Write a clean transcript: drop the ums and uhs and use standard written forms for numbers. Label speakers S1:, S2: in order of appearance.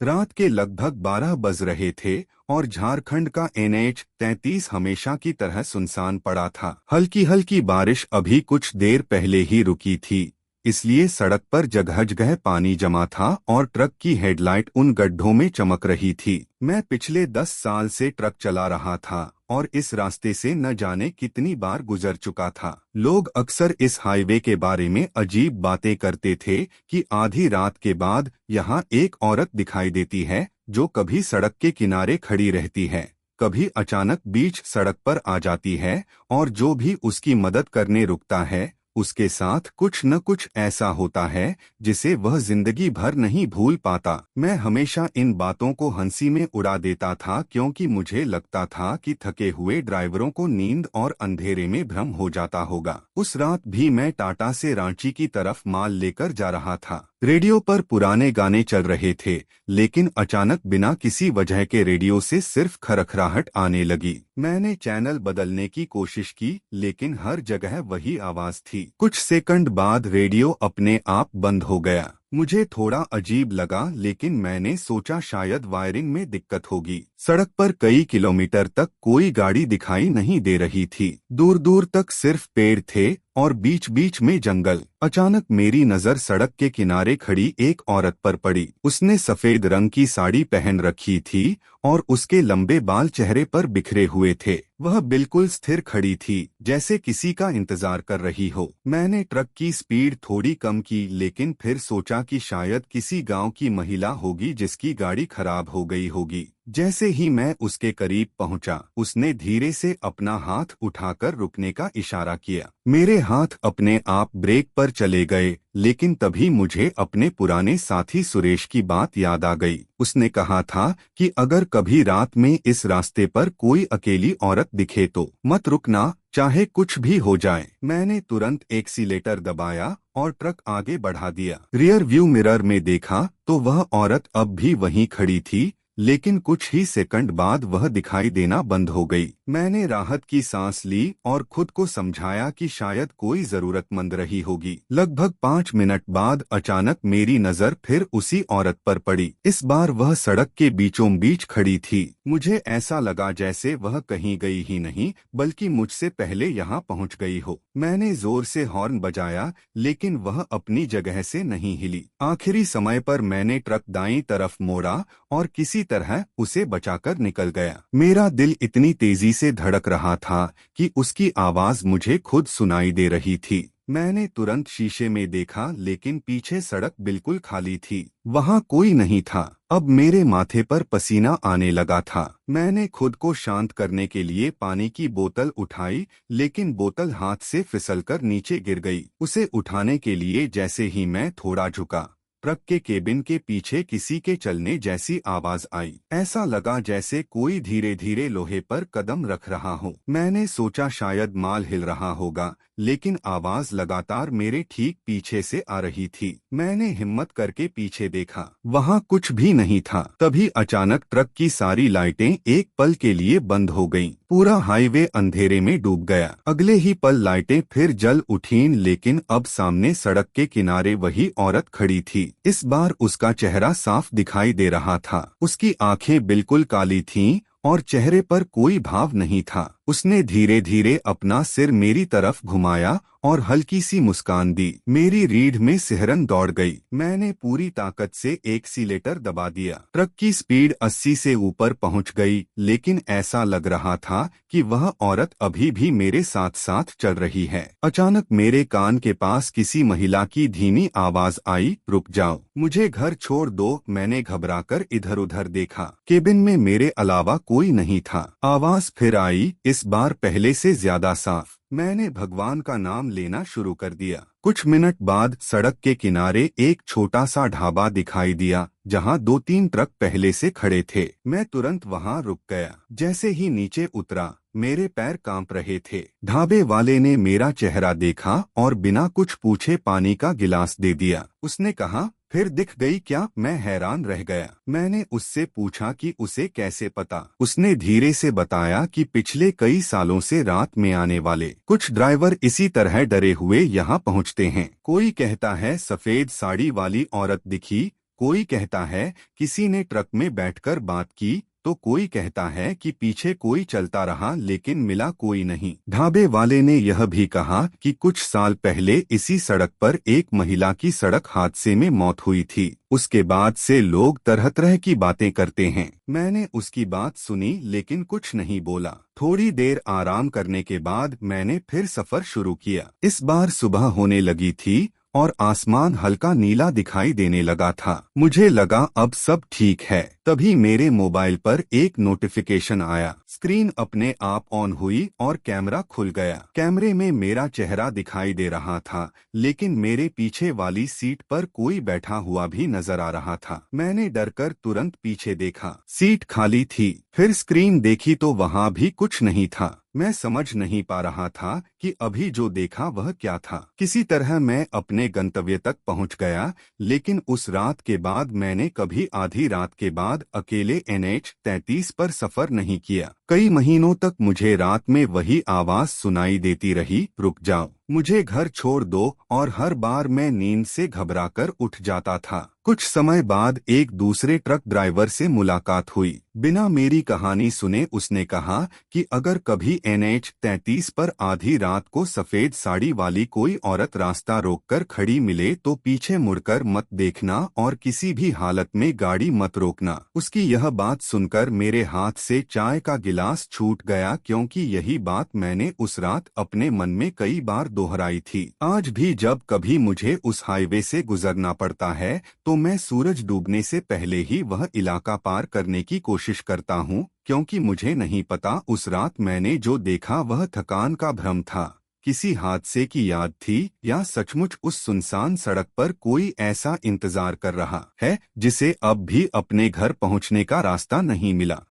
S1: रात के लगभग 12 बज रहे थे और झारखंड का NH 33 हमेशा की तरह सुनसान पड़ा था। हल्की हल्की बारिश अभी कुछ देर पहले ही रुकी थी, इसलिए सड़क पर जगह जगह पानी जमा था और ट्रक की हेडलाइट उन गड्ढों में चमक रही थी। मैं पिछले 10 साल से ट्रक चला रहा था और इस रास्ते से न जाने कितनी बार गुजर चुका था। लोग अक्सर इस हाईवे के बारे में अजीब बातें करते थे कि आधी रात के बाद यहाँ एक औरत दिखाई देती है जो कभी सड़क के किनारे खड़ी रहती है, कभी अचानक बीच सड़क पर आ जाती है और जो भी उसकी मदद करने रुकता है उसके साथ कुछ न कुछ ऐसा होता है जिसे वह जिंदगी भर नहीं भूल पाता। मैं हमेशा इन बातों को हंसी में उड़ा देता था क्योंकि मुझे लगता था कि थके हुए ड्राइवरों को नींद और अंधेरे में भ्रम हो जाता होगा। उस रात भी मैं टाटा से रांची की तरफ माल लेकर जा रहा था। रेडियो पर पुराने गाने चल रहे थे, लेकिन अचानक बिना किसी वजह के रेडियो से सिर्फ खरखराहट आने लगी। मैंने चैनल बदलने की कोशिश की, लेकिन हर जगह वही आवाज थी। कुछ सेकंड बाद रेडियो अपने आप बंद हो गया। मुझे थोड़ा अजीब लगा, लेकिन मैंने सोचा शायद वायरिंग में दिक्कत होगी। सड़क पर कई किलोमीटर तक कोई गाड़ी दिखाई नहीं दे रही थी। दूर दूर तक सिर्फ पेड़ थे और बीच बीच में जंगल। अचानक मेरी नजर सड़क के किनारे खड़ी एक औरत पर पड़ी। उसने सफेद रंग की साड़ी पहन रखी थी और उसके लंबे बाल चेहरे पर बिखरे हुए थे। वह बिल्कुल स्थिर खड़ी थी, जैसे किसी का इंतजार कर रही हो। मैंने ट्रक की स्पीड थोड़ी कम की, लेकिन फिर सोचा कि शायद किसी गांव की महिला होगी जिसकी गाड़ी खराब हो गई होगी। जैसे ही मैं उसके करीब पहुंचा, उसने धीरे से अपना हाथ उठाकर रुकने का इशारा किया। मेरे हाथ अपने आप ब्रेक पर चले गए, लेकिन तभी मुझे अपने पुराने साथी सुरेश की बात याद आ गई। उसने कहा था कि अगर कभी रात में इस रास्ते पर कोई अकेली औरत दिखे तो मत रुकना, चाहे कुछ भी हो जाए। मैंने तुरंत एक्सीलेटर दबाया और ट्रक आगे बढ़ा दिया। रियर व्यू मिरर में देखा तो वह औरत अब भी वहीं खड़ी थी, लेकिन कुछ ही सेकंड बाद वह दिखाई देना बंद हो गई। मैंने राहत की सांस ली और खुद को समझाया कि शायद कोई जरूरतमंद रही होगी। लगभग 5 मिनट बाद अचानक मेरी नजर फिर उसी औरत पर पड़ी। इस बार वह सड़क के बीचों बीच खड़ी थी। मुझे ऐसा लगा जैसे वह कहीं गई ही नहीं, बल्कि मुझसे पहले यहाँ पहुँच गई हो। मैंने जोर से हॉर्न बजाया, लेकिन वह अपनी जगह से नहीं हिली। आखिरी समय पर मैंने ट्रक दाईं तरफ मोड़ा और किसी तरह उसे बचाकर निकल गया। मेरा दिल इतनी तेजी से धड़क रहा था कि उसकी आवाज मुझे खुद सुनाई दे रही थी। मैंने तुरंत शीशे में देखा, लेकिन पीछे सड़क बिल्कुल खाली थी। वहां कोई नहीं था। अब मेरे माथे पर पसीना आने लगा था। मैंने खुद को शांत करने के लिए पानी की बोतल उठाई, लेकिन बोतल हाथ से फिसलकर नीचे गिर गई। उसे उठाने के लिए जैसे ही मैं थोड़ा झुका, ट्रक के केबिन के पीछे किसी के चलने जैसी आवाज आई। ऐसा लगा जैसे कोई धीरे धीरे लोहे पर कदम रख रहा हो। मैंने सोचा शायद माल हिल रहा होगा, लेकिन आवाज लगातार मेरे ठीक पीछे से आ रही थी। मैंने हिम्मत करके पीछे देखा, वहां कुछ भी नहीं था। तभी अचानक ट्रक की सारी लाइटें एक पल के लिए बंद हो गईं। पूरा हाईवे अंधेरे में डूब गया। अगले ही पल लाइटें फिर जल उठीं, लेकिन अब सामने सड़क के किनारे वही औरत खड़ी थी। इस बार उसका चेहरा साफ दिखाई दे रहा था। उसकी आंखें बिल्कुल काली थीं और चेहरे पर कोई भाव नहीं था। उसने धीरे धीरे अपना सिर मेरी तरफ घुमाया और हल्की सी मुस्कान दी। मेरी रीढ़ में सिहरन दौड़ गई। मैंने पूरी ताकत से एक्सीलेटर दबा दिया। ट्रक की स्पीड 80 से ऊपर पहुंच गई, लेकिन ऐसा लग रहा था कि वह औरत अभी भी मेरे साथ साथ चल रही है। अचानक मेरे कान के पास किसी महिला की धीमी आवाज आई, रुक जाओ, मुझे घर छोड़ दो। मैंने घबराकर इधर उधर देखा। केबिन में मेरे अलावा कोई नहीं था। आवाज फिर आई, इस बार पहले से ज्यादा साफ। मैंने भगवान का नाम लेना शुरू कर दिया। कुछ मिनट बाद सड़क के किनारे एक छोटा सा ढाबा दिखाई दिया, जहां 2-3 ट्रक पहले से खड़े थे। मैं तुरंत वहां रुक गया। जैसे ही नीचे उतरा, मेरे पैर कांप रहे थे। ढाबे वाले ने मेरा चेहरा देखा और बिना कुछ पूछे पानी का गिलास दे दिया। उसने कहा, फिर दिख गई क्या? मैं हैरान रह गया। मैंने उससे पूछा कि उसे कैसे पता। उसने धीरे से बताया कि पिछले कई सालों से रात में आने वाले कुछ ड्राइवर इसी तरह डरे हुए यहाँ पहुँचते हैं। कोई कहता है सफेद साड़ी वाली औरत दिखी, कोई कहता है किसी ने ट्रक में बैठकर बात की, तो कोई कहता है कि पीछे कोई चलता रहा लेकिन मिला कोई नहीं। ढाबे वाले ने यह भी कहा कि कुछ साल पहले इसी सड़क पर एक महिला की सड़क हादसे में मौत हुई थी। उसके बाद से लोग तरह तरह की बातें करते हैं। मैंने उसकी बात सुनी लेकिन कुछ नहीं बोला। थोड़ी देर आराम करने के बाद मैंने फिर सफर शुरू किया। इस बार सुबह होने लगी थी और आसमान हल्का नीला दिखाई देने लगा था। मुझे लगा अब सब ठीक है। तभी मेरे मोबाइल पर एक नोटिफिकेशन आया। स्क्रीन अपने आप ऑन हुई और कैमरा खुल गया। कैमरे में मेरा चेहरा दिखाई दे रहा था, लेकिन मेरे पीछे वाली सीट पर कोई बैठा हुआ भी नजर आ रहा था। मैंने डरकर तुरंत पीछे देखा। सीट खाली थी। फिर स्क्रीन देखी तो वहाँ भी कुछ नहीं था। मैं समझ नहीं पा रहा था कि अभी जो देखा वह क्या था। किसी तरह मैं अपने गंतव्य तक पहुंच गया, लेकिन उस रात के बाद मैंने कभी आधी रात के बाद अकेले NH-33 पर सफर नहीं किया। कई महीनों तक मुझे रात में वही आवाज सुनाई देती रही, रुक जाओ, मुझे घर छोड़ दो, और हर बार मैं नींद से घबराकर उठ जाता था। कुछ समय बाद एक दूसरे ट्रक ड्राइवर से मुलाकात हुई। बिना मेरी कहानी सुने उसने कहा कि अगर कभी NH-33 पर आधी रात को सफेद साड़ी वाली कोई औरत रास्ता रोककर खड़ी मिले तो पीछे मुड़कर मत देखना और किसी भी हालत में गाड़ी मत रोकना। उसकी यह बात सुनकर मेरे हाथ से चाय का गिलास छूट गया, क्योंकि यही बात मैंने उस रात अपने मन में कई बार दोहराई थी। आज भी जब कभी मुझे उस हाईवे से गुजरना पड़ता है तो मैं सूरज डूबने से पहले ही वह इलाका पार करने की कोशिश करता हूँ, क्योंकि मुझे नहीं पता उस रात मैंने जो देखा वह थकान का भ्रम था, किसी हादसे की याद थी, या सचमुच उस सुनसान सड़क पर कोई ऐसा इंतजार कर रहा है जिसे अब भी अपने घर पहुँचने का रास्ता नहीं मिला।